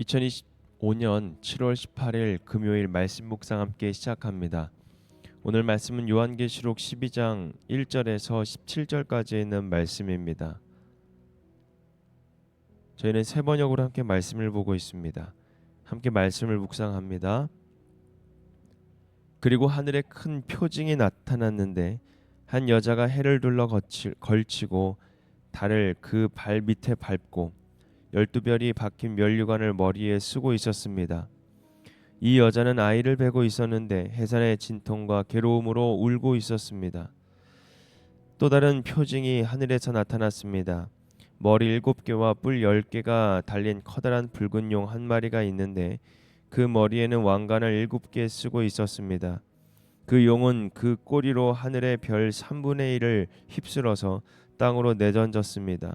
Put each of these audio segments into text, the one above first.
2025년 7월 18일 금요일 말씀 묵상 함께 시작합니다. 오늘 말씀은 요한계시록 12장 1절에서 17절까지 있는 말씀입니다. 저희는 세 번역으로 함께 말씀을 보고 있습니다. 함께 말씀을 묵상합니다. 그리고 하늘에 큰 표징이 나타났는데 한 여자가 해를 둘러 걸치고 달을 그 발 밑에 밟고 12별이 박힌 면류관을 머리에 쓰고 있었습니다. 이 여자는 아이를 베고 있었는데 해산의 진통과 괴로움으로 울고 있었습니다. 또 다른 표징이 하늘에서 나타났습니다. 머리 7개와 뿔 10개가 달린 커다란 붉은 용 한 마리가 있는데 그 머리에는 왕관을 7개 쓰고 있었습니다. 그 용은 그 꼬리로 하늘의 별 3분의 1을 휩쓸어서 땅으로 내던졌습니다.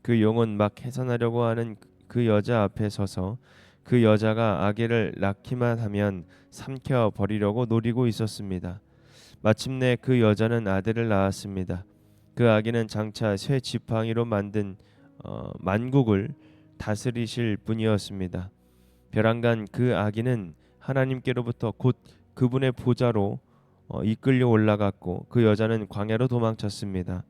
그 용은 막 해산하려고 하는 그 여자 앞에 서서 그 여자가 아기를 낳기만 하면 삼켜 버리려고 노리고 있었습니다. 마침내 그 여자는 아들을 낳았습니다. 그 아기는 장차 새 지팡이로 만든 만국을 다스리실 분이었습니다. 벼랑간 그 아기는 하나님께로부터 곧 그분의 보좌로 이끌려 올라갔고 그 여자는 광야로 도망쳤습니다.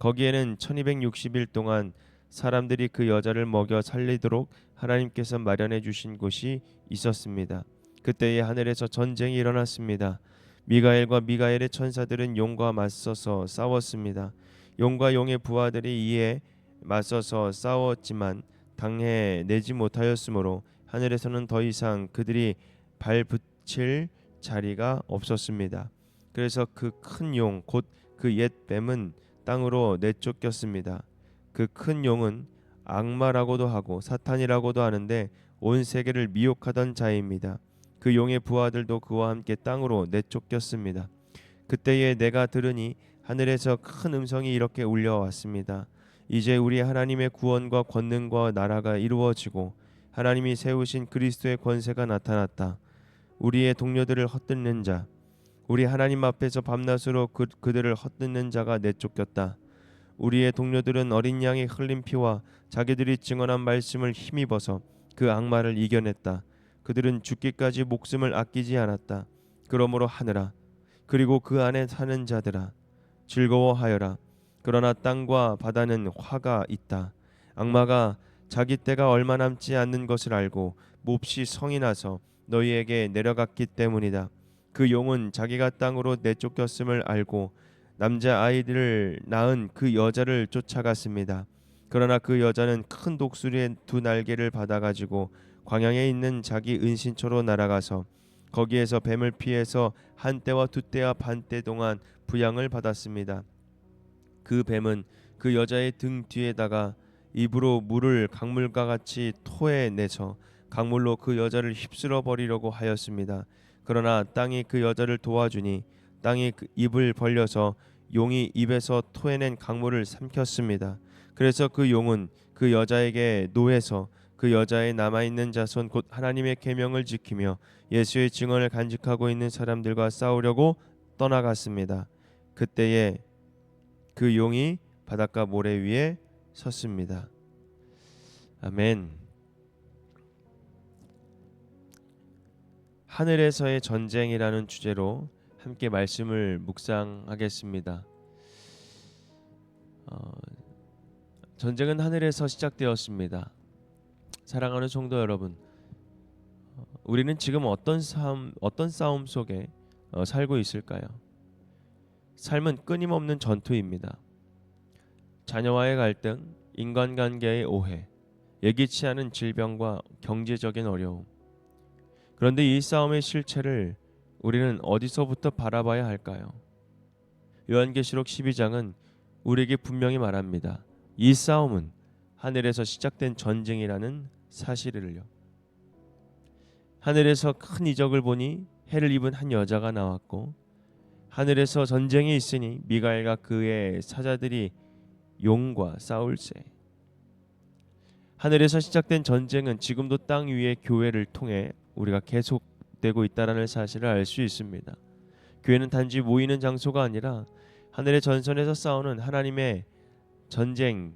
거기에는 1260일 동안 사람들이 그 여자를 먹여 살리도록 하나님께서 마련해 주신 곳이 있었습니다. 그때에 하늘에서 전쟁이 일어났습니다. 미가엘과 미가엘의 천사들은 용과 맞서서 싸웠습니다. 용과 용의 부하들이 이에 맞서서 싸웠지만 당해내지 못하였으므로 하늘에서는 더 이상 그들이 발붙일 자리가 없었습니다. 그래서 그 큰 용 곧 그 옛 뱀은 땅으로 내쫓겼습니다. 그 큰 용은 악마라고도 하고 사탄이라고도 하는데 온 세계를 미혹하던 자입니다. 그 용의 부하들도 그와 함께 땅으로 내쫓겼습니다. 그때에 내가 들으니 하늘에서 큰 음성이 이렇게 울려왔습니다. 이제 우리 하나님의 구원과 권능과 나라가 이루어지고 하나님이 세우신 그리스도의 권세가 나타났다. 우리의 동료들을 헛듣는 자, 우리 하나님 앞에서 밤낮으로 그들을 헛듣는 자가 내쫓겼다. 우리의 동료들은 어린 양의 흘린 피와 자기들이 증언한 말씀을 힘입어서 그 악마를 이겨냈다. 그들은 죽기까지 목숨을 아끼지 않았다. 그러므로 하늘아, 그리고 그 안에 사는 자들아, 즐거워하여라. 그러나 땅과 바다는 화가 있다. 악마가 자기 때가 얼마 남지 않는 것을 알고 몹시 성이 나서 너희에게 내려갔기 때문이다. 그 용은 자기가 땅으로 내쫓겼음을 알고 남자 아이들을 낳은 그 여자를 쫓아갔습니다. 그러나 그 여자는 큰 독수리의 두 날개를 받아가지고 광야에 있는 자기 은신처로 날아가서 거기에서 뱀을 피해서 한 때와 두 때와 반 때 동안 부양을 받았습니다. 그 뱀은 그 여자의 등 뒤에다가 입으로 물을 강물과 같이 토해내서 강물로 그 여자를 휩쓸어 버리려고 하였습니다. 그러나 땅이 그 여자를 도와주니 땅이 그 입을 벌려서 용이 입에서 토해낸 강물을 삼켰습니다. 그래서 그 용은 그 여자에게 노해서 그 여자의 남아있는 자손 곧 하나님의 계명을 지키며 예수의 증언을 간직하고 있는 사람들과 싸우려고 떠나갔습니다. 그때에 그 용이 바닷가 모래 위에 섰습니다. 아멘. 하늘에서의 전쟁이라는 주제로 함께 말씀을 묵상하겠습니다. 전쟁은 하늘에서 시작되었습니다. 사랑하는 성도 여러분, 우리는 지금 어떤 싸움 속에 살고 있을까요? 삶은 끊임없는 전투입니다. 자녀와의 갈등, 인간관계의 오해, 예기치 않은 질병과 경제적인 어려움. 그런데 이 싸움의 실체를 우리는 어디서부터 바라봐야 할까요? 요한계시록 12장은 우리에게 분명히 말합니다. 이 싸움은 하늘에서 시작된 전쟁이라는 사실을요. 하늘에서 큰 이적을 보니 해를 입은 한 여자가 나왔고 하늘에서 전쟁이 있으니 미가엘과 그의 사자들이 용과 싸울세. 하늘에서 시작된 전쟁은 지금도 땅 위의 교회를 통해 우리가 계속되고 있다는 사실을 알 수 있습니다. 교회는 단지 모이는 장소가 아니라 하늘의 전선에서 싸우는 하나님의 전쟁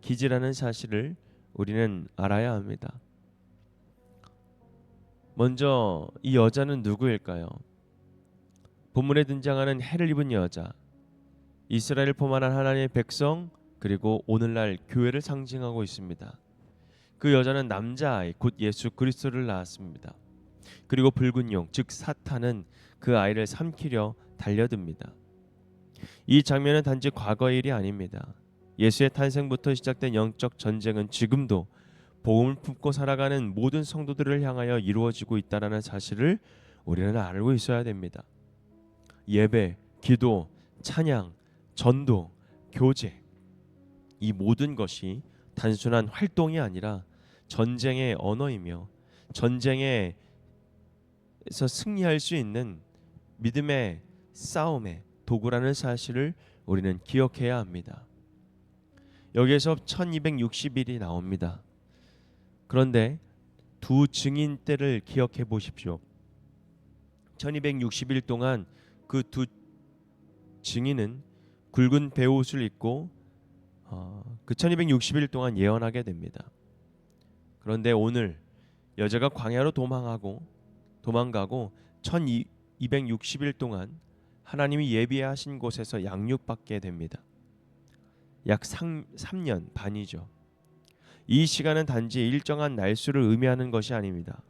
기지라는 사실을 우리는 알아야 합니다. 먼저 이 여자는 누구일까요? 본문에 등장하는 해를 입은 여자, 이스라엘을 포함한 하나님의 백성, 그리고 오늘날 교회를 상징하고 있습니다. 그 여자는 남자아이 곧 예수 그리스도를 낳았습니다. 그리고 붉은 용 즉 사탄은 그 아이를 삼키려 달려듭니다. 이 장면은 단지 과거의 일이 아닙니다. 예수의 탄생부터 시작된 영적 전쟁은 지금도 복음을 품고 살아가는 모든 성도들을 향하여 이루어지고 있다는 사실을 우리는 알고 있어야 됩니다. 예배, 기도, 찬양, 전도, 교제, 이 모든 것이 단순한 활동이 아니라 전쟁의 언어이며 전쟁에서 승리할 수 있는 믿음의 싸움의 도구라는 사실을 우리는 기억해야 합니다. 여기에서 1260일이 나옵니다. 그런데 두 증인 때를 기억해 보십시오. 1260일 동안 그 두 증인은 굵은 베옷을 입고 그 1260일 동안 예언하게 됩니다. 그런데 오늘 여자가 광야로 도망가고 1260일 동안 하나님이 예비하신 곳에서 양육받게 됩니다. 약 3년 반이죠. 이 시간은 단지 일정한 날수를 의미하는 것이 아닙니다.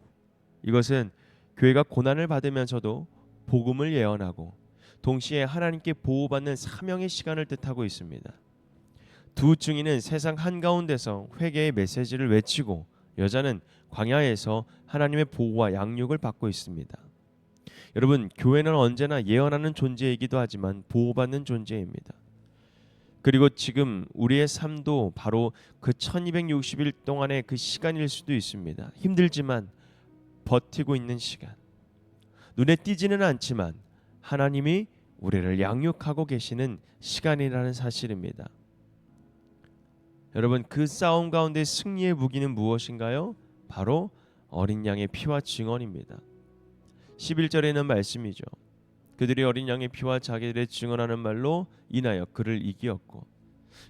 이것은 교회가 고난을 받으면서도 복음을 예언하고 동시에 하나님께 보호받는 사명의 시간을 뜻하고 있습니다. 두 증인은 세상 한가운데서 회개의 메시지를 외치고 여자는 광야에서 하나님의 보호와 양육을 받고 있습니다. 여러분, 교회는 언제나 예언하는 존재이기도 하지만 보호받는 존재입니다. 그리고 지금 우리의 삶도 바로 그 1260일 동안의 그 시간일 수도 있습니다. 힘들지만 버티고 있는 시간. 눈에 띄지는 않지만 하나님이 우리를 양육하고 계시는 시간이라는 사실입니다. 여러분, 그 싸움 가운데 승리의 무기는 무엇인가요? 바로 어린 양의 피와 증언입니다. 11절에는 말씀이죠. 그들이 어린 양의 피와 자기들의 증언하는 말로 인하여 그를 이기었고.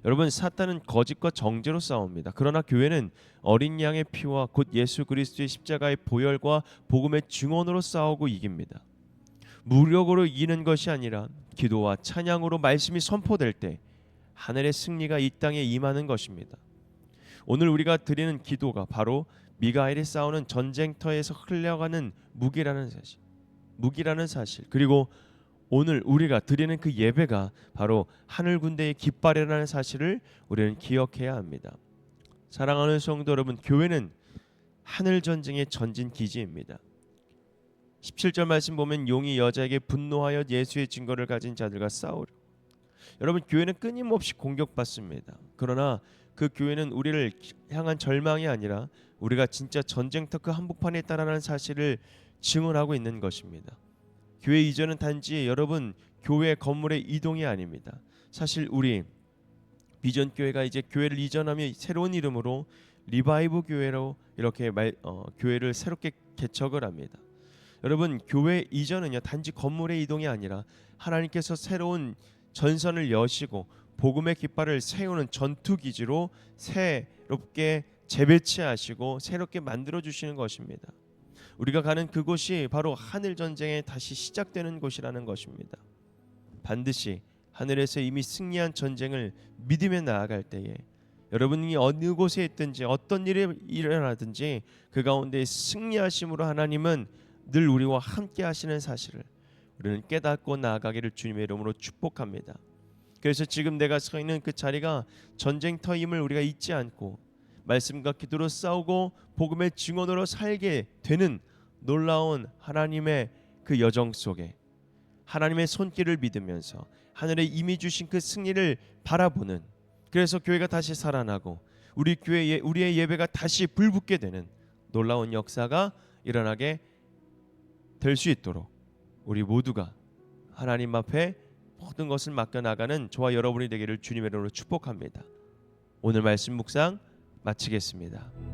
여러분, 사탄은 거짓과 정죄로 싸웁니다. 그러나 교회는 어린 양의 피와 곧 예수 그리스도의 십자가의 보혈과 복음의 증언으로 싸우고 이깁니다. 무력으로 이기는 것이 아니라 기도와 찬양으로 말씀이 선포될 때 하늘의 승리가 이 땅에 임하는 것입니다. 오늘 우리가 드리는 기도가 바로 미가엘이 싸우는 전쟁터에서 흘러가는 무기라는 사실, 그리고 오늘 우리가 드리는 그 예배가 바로 하늘 군대의 깃발이라는 사실을 우리는 기억해야 합니다. 사랑하는 성도 여러분, 교회는 하늘 전쟁의 전진 기지입니다. 17절 말씀 보면 용이 여자에게 분노하여 예수의 증거를 가진 자들과 싸우려. 여러분, 교회는 끊임없이 공격받습니다. 그러나 그 교회는 우리를 향한 절망이 아니라 우리가 진짜 전쟁터 그 한복판에 있다라는 사실을 증언하고 있는 것입니다. 교회 이전은 단지 여러분 교회 건물의 이동이 아닙니다. 사실 우리 비전 교회가 이제 교회를 이전하며 새로운 이름으로 리바이브 교회로 이렇게 교회를 새롭게 개척을 합니다. 여러분, 교회 이전은요 단지 건물의 이동이 아니라 하나님께서 새로운 전선을 여시고 복음의 깃발을 세우는 전투 기지로 새롭게 재배치하시고 새롭게 만들어 주시는 것입니다. 우리가 가는 그곳이 바로 하늘 전쟁에 다시 시작되는 곳이라는 것입니다. 반드시 하늘에서 이미 승리한 전쟁을 믿으며 나아갈 때에 여러분이 어느 곳에 있든지 어떤 일이 일어나든지 그 가운데 승리하심으로 하나님은 늘 우리와 함께 하시는 사실을 우리는 깨닫고 나아가기를 주님의 이름으로 축복합니다. 그래서 지금 내가 서 있는 그 자리가 전쟁터임을 우리가 잊지 않고 말씀과 기도로 싸우고 복음의 증언으로 살게 되는 놀라운 하나님의 그 여정 속에 하나님의 손길을 믿으면서 하늘에 이미 주신 그 승리를 바라보는, 그래서 교회가 다시 살아나고 우리의 예배가 다시 불붙게 되는 놀라운 역사가 일어나게 될 수 있도록 우리 모두가 하나님 앞에 모든 것을 맡겨나가는 저와 여러분이 되기를 주님의 이름으로 축복합니다. 오늘 말씀 묵상 마치겠습니다.